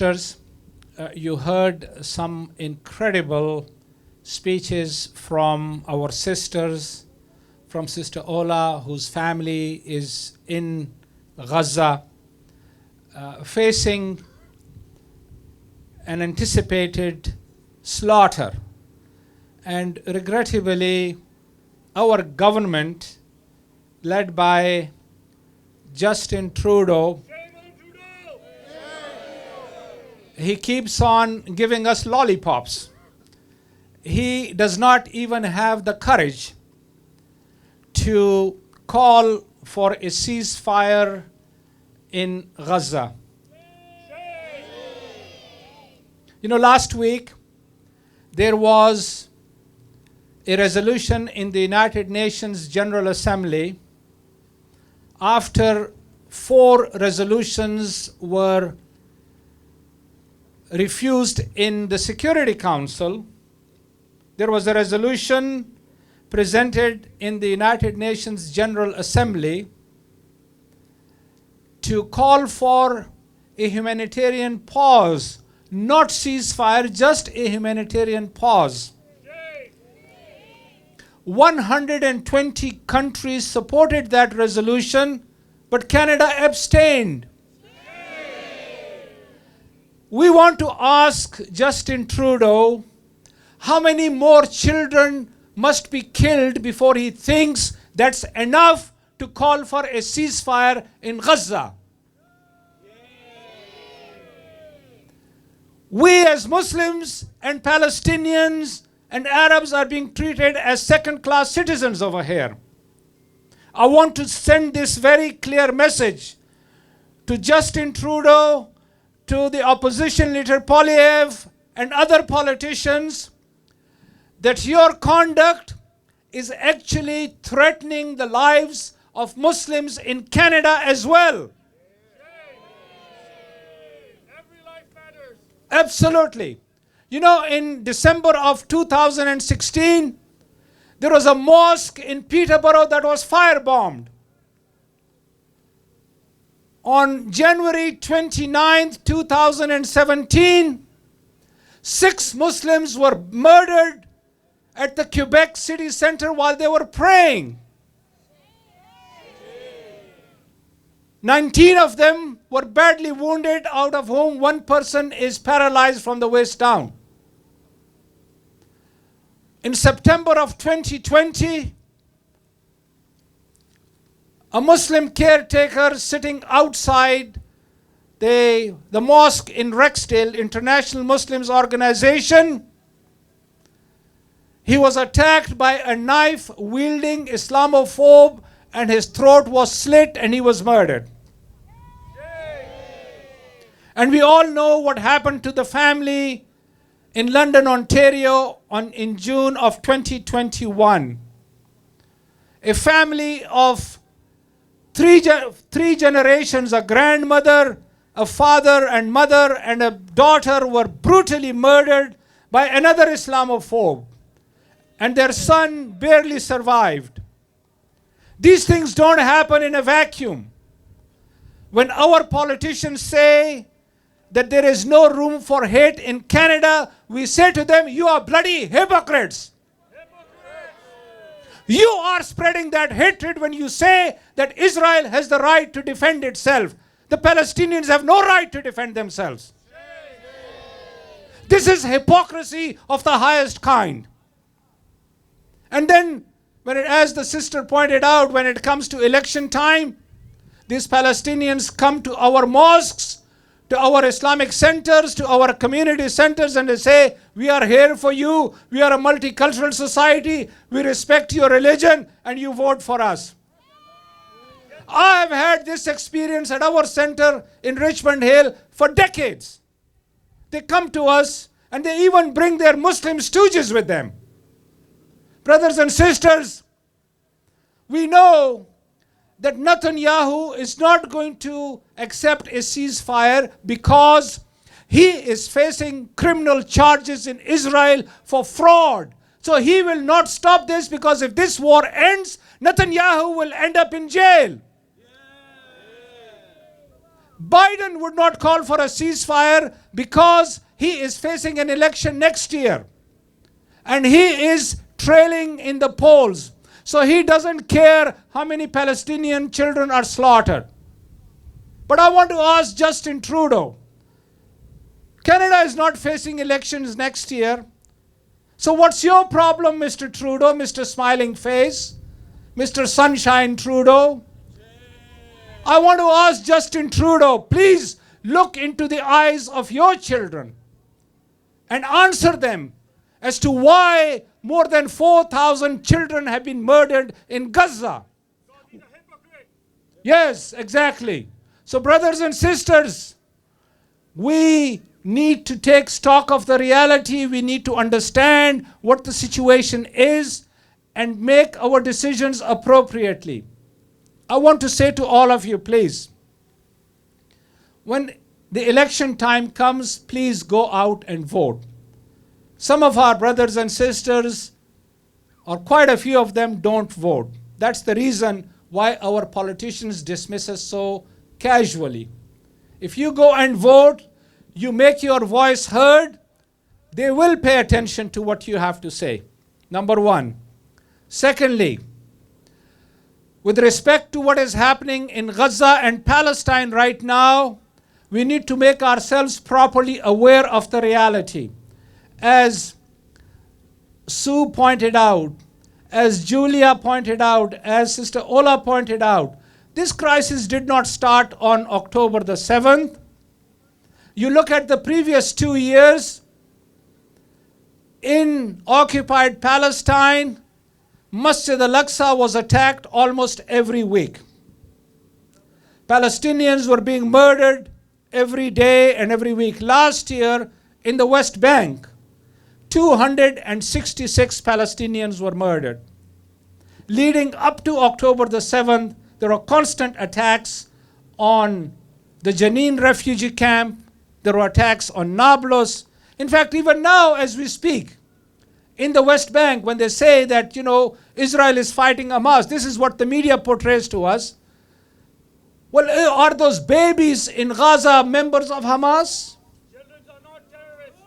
sisters, you heard some incredible speeches from our sisters, from Sister Ola, whose family is in Gaza, facing an anticipated slaughter. And regrettably, our government, led by Justin Trudeau, he keeps on giving us lollipops. He does not even have the courage to call for a ceasefire in Gaza. You know, last week there was a resolution in the United Nations General Assembly after 4 resolutions were refused in the Security Council. There was a resolution presented in the United Nations General Assembly to call for a humanitarian pause, not ceasefire, just a humanitarian pause. 120 countries supported that resolution, but Canada abstained. We want to ask Justin Trudeau, how many more children must be killed before he thinks that's enough to call for a ceasefire in Gaza? We as Muslims and Palestinians and Arabs are being treated as second-class citizens over here. I want to send this very clear message to Justin Trudeau, to the opposition leader Poilievre and other politicians, that your conduct is actually threatening the lives of Muslims in Canada as well. Every life matters. Absolutely. You know, in December of 2016, there was a mosque in Peterborough that was firebombed. On January 29th, 2017, 6 Muslims were murdered at the Quebec city center while they were praying. 19 of them were badly wounded, out of whom 1 person is paralyzed from the waist down. In September of 2020, a Muslim caretaker sitting outside the mosque in Rexdale, International Muslims Organization, he was attacked by a knife-wielding Islamophobe and his throat was slit and he was murdered. And we all know what happened to the family in London, Ontario in June of 2021. A family of three generations, a grandmother, a father and mother and a daughter were brutally murdered by another Islamophobe, and their son barely survived. These things don't happen in a vacuum. When our politicians say that there is no room for hate in Canada, we say to them, you are bloody hypocrites. You are spreading that hatred when you say that Israel has the right to defend itself. The Palestinians have no right to defend themselves. This is hypocrisy of the highest kind. And then, as the sister pointed out, when it comes to election time, these Palestinians come to our mosques, to our Islamic centers, to our community centers, and they say, we are here for you, we are a multicultural society, we respect your religion, and you vote for us. I have had this experience at our center in Richmond Hill for decades. They come to us, and they even bring their Muslim stooges with them. Brothers and sisters, we know that Netanyahu is not going to accept a ceasefire because he is facing criminal charges in Israel for fraud. So he will not stop this, because if this war ends, Netanyahu will end up in jail. Biden would not call for a ceasefire because he is facing an election next year. And he is trailing in the polls. So he doesn't care how many Palestinian children are slaughtered. But I want to ask Justin Trudeau. Canada is not facing elections next year. So what's your problem, Mr. Trudeau, Mr. Smiling Face, Mr. Sunshine Trudeau? I want to ask Justin Trudeau, please look into the eyes of your children and answer them as to why more than 4,000 children have been murdered in Gaza. Yes, exactly. So brothers and sisters, we need to take stock of the reality. We need to understand what the situation is and make our decisions appropriately. I want to say to all of you, please, when the election time comes, please go out and vote. Some of our brothers and sisters, or quite a few of them, don't vote. That's the reason why our politicians dismiss us so casually. If you go and vote, you make your voice heard, they will pay attention to what you have to say. Number one. Secondly, with respect to what is happening in Gaza and Palestine right now, we need to make ourselves properly aware of the reality. As Sue pointed out, as Julia pointed out, as Sister Ola pointed out, this crisis did not start on October the 7th. You look at the previous 2 years, in occupied Palestine, Masjid al-Aqsa was attacked almost every week. Palestinians were being murdered every day and every week. Last year, in the West Bank, 266 Palestinians were murdered. Leading up to October the 7th, there were constant attacks on the Jenin refugee camp. There were attacks on Nablus. In fact, even now as we speak, in the West Bank, when they say that, Israel is fighting Hamas, this is what the media portrays to us. Well, are those babies in Gaza members of Hamas? Children are not terrorists.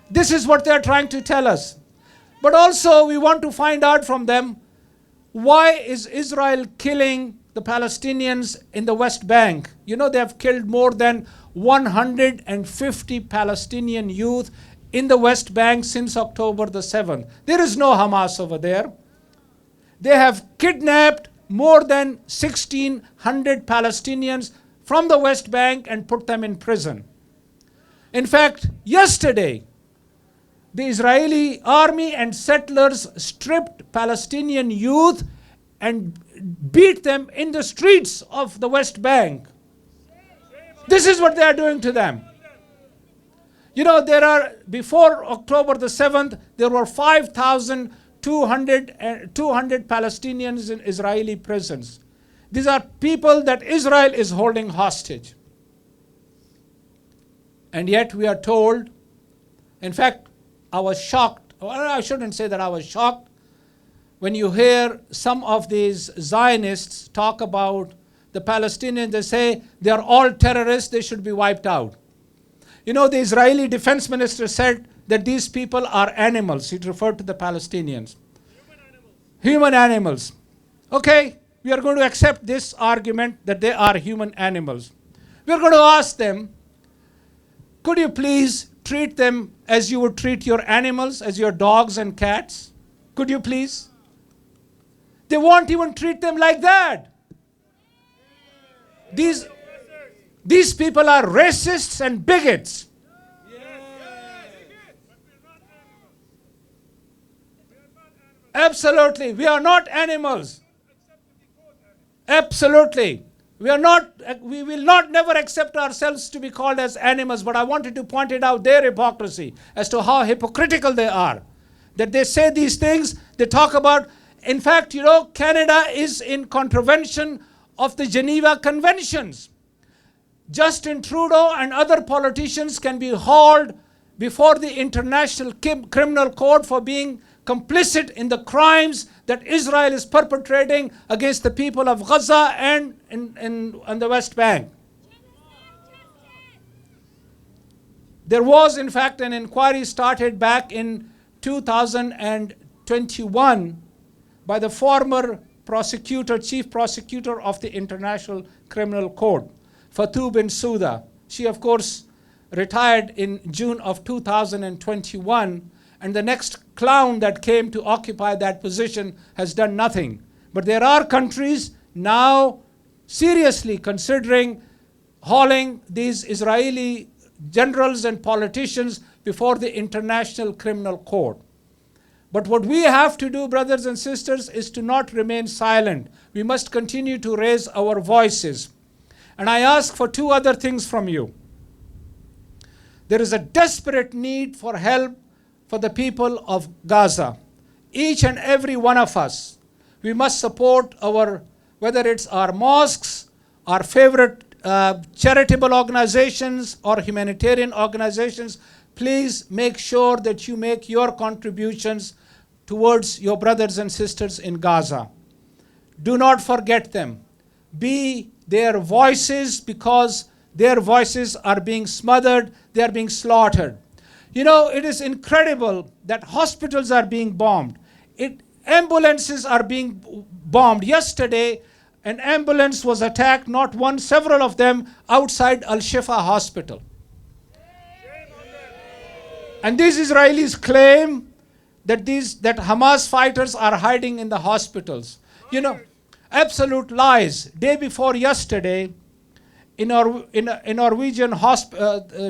This is what they are trying to tell us. But also we want to find out from them, why is Israel killing the Palestinians in the West Bank? They have killed more than 150 Palestinian youth in the West Bank since October the 7th. There is no Hamas over there. They have kidnapped more than 1,600 Palestinians from the West Bank and put them in prison. In fact, yesterday, the Israeli army and settlers stripped Palestinian youth and beat them in the streets of the West Bank. This is what they are doing to them. Before October the 7th, there were 5,200 Palestinians in Israeli prisons. These are people that Israel is holding hostage. And yet we are told, in fact, I was shocked, or I shouldn't say that I was shocked, when you hear some of these Zionists talk about the Palestinians. They say they are all terrorists, they should be wiped out. The Israeli defense minister said that these people are animals. He referred to the Palestinians. Human animals. Okay, we are going to accept this argument that they are human animals. We are going to ask them, could you please treat them as you would treat your animals, as your dogs and cats? Could you please? They won't even treat them like that. These people are racists and bigots. Absolutely, we are not animals. Absolutely. We will not never accept ourselves to be called as animals, but I wanted to point it out, their hypocrisy, as to how hypocritical they are. That they say these things, they talk about, in fact, Canada is in contravention of the Geneva Conventions. Justin Trudeau and other politicians can be hauled before the International Criminal Court for being complicit in the crimes that Israel is perpetrating against the people of Gaza and in the West Bank. There was, in fact, an inquiry started back in 2021 by the former prosecutor, chief prosecutor of the International Criminal Court, Fatou Bensouda. She, of course, retired in June of 2021, and the next clown that came to occupy that position has done nothing. But there are countries now seriously considering hauling these Israeli generals and politicians before the International Criminal Court. But what we have to do, brothers and sisters, is to not remain silent. We must continue to raise our voices. And I ask for two other things from you. There is a desperate need for help for the people of Gaza. Each and every one of us, we must support whether it's our mosques, our favorite charitable organizations or humanitarian organizations. Please make sure that you make your contributions towards your brothers and sisters in Gaza. Do not forget them. Be their voices, because their voices are being smothered, they are being slaughtered. You know, it is incredible that hospitals are being bombed. Ambulances are being bombed. Yesterday, an ambulance was attacked, not one, several of them, outside Al-Shifa hospital. And these Israelis claim that Hamas fighters are hiding in the hospitals. You know, absolute lies. Day before yesterday, a Norwegian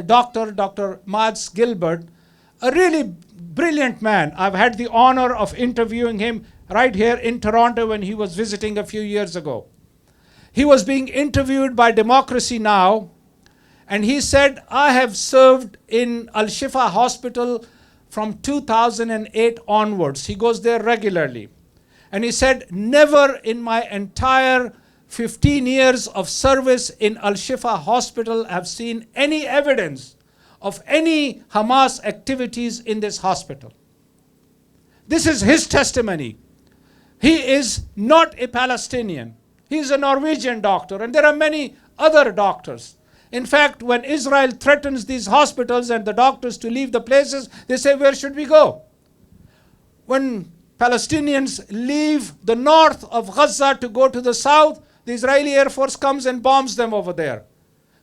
doctor, Dr. Mads Gilbert, a really brilliant man. I've had the honor of interviewing him right here in Toronto when he was visiting a few years ago. He was being interviewed by Democracy Now! And he said, I have served in Al-Shifa hospital from 2008 onwards. He goes there regularly. And he said, never in my entire 15 years of service in Al-Shifa hospital have seen any evidence of any Hamas activities in this hospital. This is his testimony. He is not a Palestinian. He is a Norwegian doctor, and there are many other doctors. In fact, when Israel threatens these hospitals and the doctors to leave the places, they say, where should we go? When Palestinians leave the north of Gaza to go to the south, the Israeli Air Force comes and bombs them over there.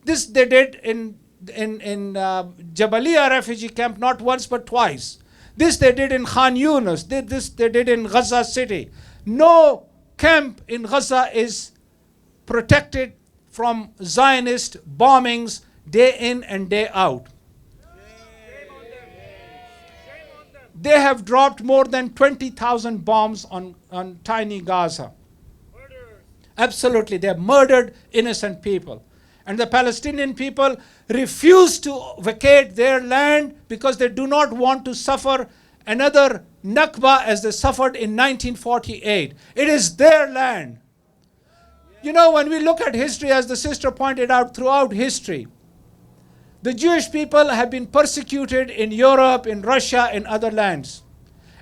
This they did in Jabalia refugee camp, not once but twice. This they did in Khan Yunis. This they did in Gaza City. No camp in Gaza is protected from Zionist bombings day in and day out. They have dropped more than 20,000 bombs on tiny Gaza. Absolutely, they have murdered innocent people. And the Palestinian people refuse to vacate their land because they do not want to suffer another Nakba as they suffered in 1948. It is their land. You know, when we look at history, as the sister pointed out, throughout history, the Jewish people have been persecuted in Europe, in Russia, in other lands.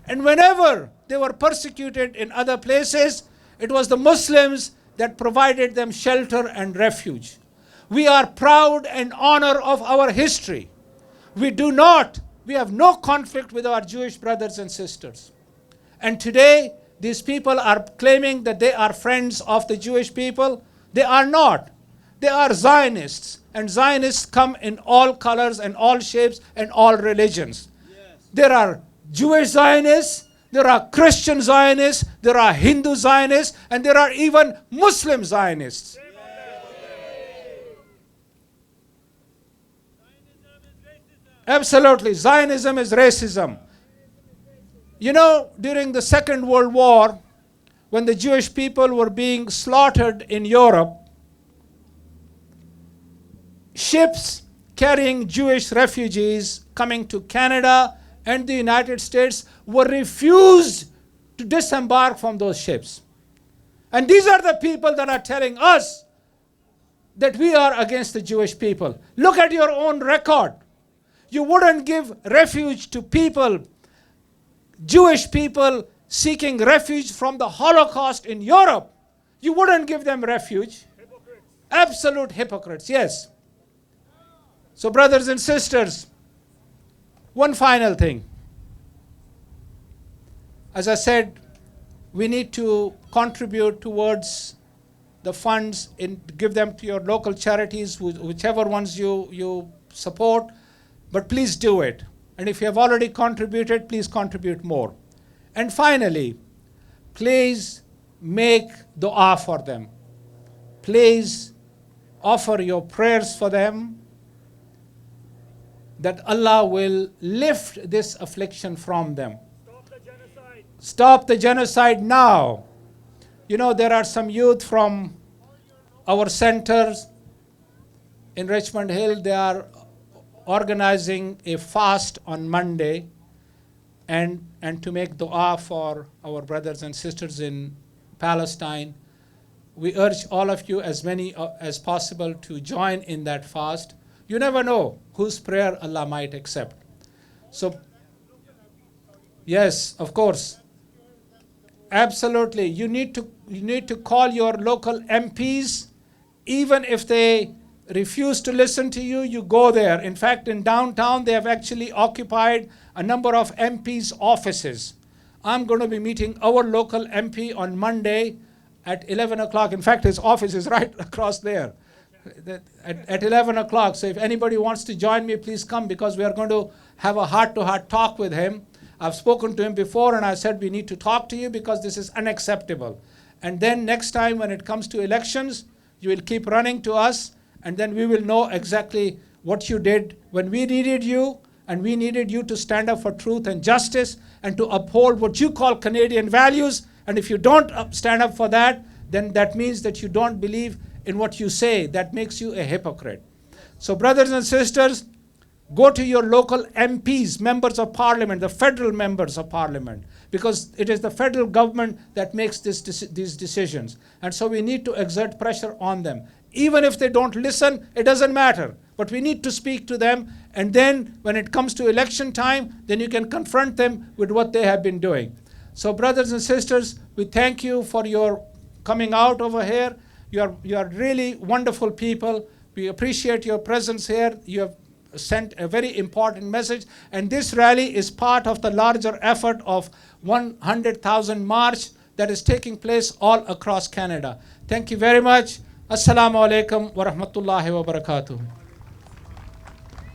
And whenever they were persecuted in other places, it was the Muslims that provided them shelter and refuge. We are proud and honor of our history. We have no conflict with our Jewish brothers and sisters. And today, these people are claiming that they are friends of the Jewish people. They are not. They are Zionists. And Zionists come in all colors and all shapes and all religions. Yes. There are Jewish Zionists, there are Christian Zionists, there are Hindu Zionists, and there are even Muslim Zionists. Absolutely. Zionism is racism. You know, during the Second World War, when the Jewish people were being slaughtered in Europe, ships carrying Jewish refugees coming to Canada and the United States were refused to disembark from those ships. And these are the people that are telling us that we are against the Jewish people. Look at your own record. You wouldn't give refuge to people, Jewish people seeking refuge from the Holocaust in Europe. You wouldn't give them refuge. Hypocrites. Absolute hypocrites, yes. So brothers and sisters, One final thing. As I said, we need to contribute towards the funds, give them to your local charities, whichever ones you support, but please do it. And if you have already contributed, please contribute more. And finally, please make dua for them. Please offer your prayers for them, that Allah will lift this affliction from them. Stop the genocide. Stop the genocide now. You know, there are some youth from our centers in Richmond Hill. They are organizing a fast on Monday and to make dua for our brothers and sisters in Palestine. We urge all of you, as many as possible, to join in that fast. You never know whose prayer Allah might accept. So, yes, of course. Absolutely. You need to call your local MPs. Even if they refuse to listen to you, you go there. In fact, in downtown, they have actually occupied a number of MPs' offices. I'm going to be meeting our local MP on Monday at 11 o'clock. In fact, his office is right across there at 11 o'clock. So if anybody wants to join me, please come, because we are going to have a heart-to-heart talk with him. I've spoken to him before and I said we need to talk to you because this is unacceptable. And then next time when it comes to elections, you will keep running to us, and then we will know exactly what you did when we needed you, and we needed you to stand up for truth and justice and to uphold what you call Canadian values. And if you don't stand up for that, then that means that you don't believe in what you say. That makes you a hypocrite. So brothers and sisters, go to your local MPs, members of parliament, the federal members of parliament, because it is the federal government that makes these decisions. And so we need to exert pressure on them. Even if they don't listen, it doesn't matter. But we need to speak to them. And then when it comes to election time, then you can confront them with what they have been doing. So brothers and sisters, we thank you for your coming out over here. You are really wonderful people. We appreciate your presence here. You have sent a very important message. And this rally is part of the larger effort of 100,000 march that is taking place all across Canada. Thank you very much. Assalamu alaikum wa rahmatullahi wa barakatuh.